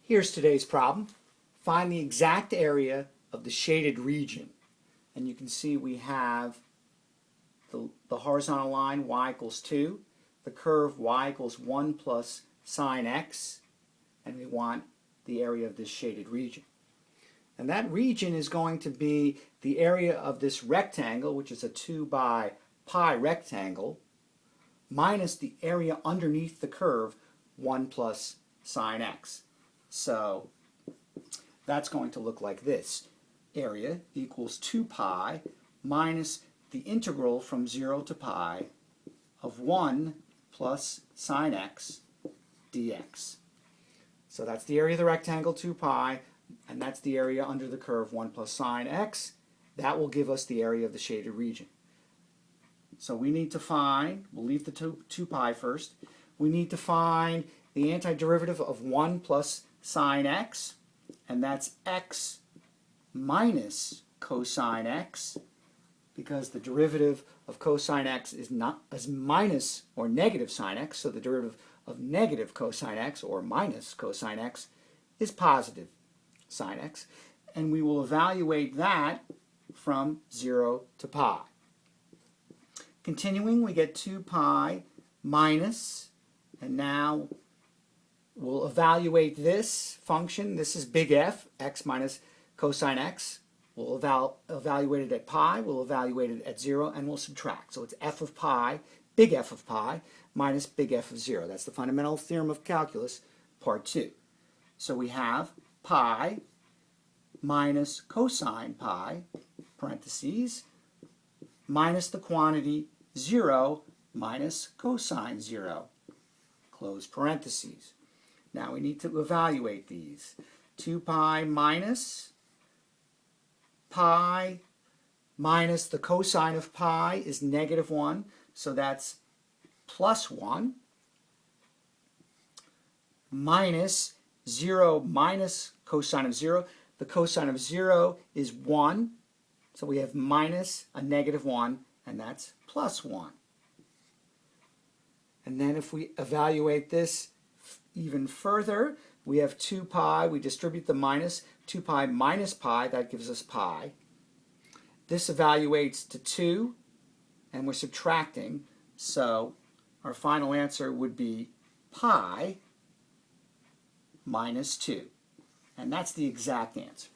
Here's today's problem. Find the exact area of the shaded region. And you can see we have the horizontal line y equals 2, the curve y equals 1 plus sine x, and we want the area of this shaded region. And that region is going to be the area of this rectangle, which is a 2 by pi rectangle, minus the area underneath the curve 1 plus sine x. So that's going to look like this. Area equals 2 pi minus the integral from 0 to pi of 1 plus sine x dx. So that's the area of the rectangle, 2 pi, and that's the area under the curve, 1 plus sine x. That will give us the area of the shaded region. So we need to find, we'll leave the 2 pi first, we need to find the antiderivative of 1 plus sine x, and that's x minus cosine x, because the derivative of cosine x is minus or negative sine x, so the derivative of negative cosine x or minus cosine x is positive sine x, and we will evaluate that from 0 to pi. Continuing, we get 2 pi minus, and now we'll evaluate this function. This is big F, x minus cosine x. We'll evaluate it at pi, we'll evaluate it at 0, and we'll subtract. So it's f of pi, big F of pi, minus big F of 0. That's the fundamental theorem of calculus, part 2. So we have pi minus cosine pi, parentheses, minus the quantity 0 minus cosine 0, close parentheses. Now we need to evaluate these. 2 pi minus pi minus the cosine of pi is negative 1, so that's plus 1, minus 0 minus cosine of 0. The cosine of 0 is 1, so we have minus a negative 1, and that's plus 1. And then if we evaluate this even further, we have 2 pi, we distribute the minus, 2 pi minus pi, that gives us pi. This evaluates to 2, and we're subtracting, so our final answer would be pi minus 2. And that's the exact answer.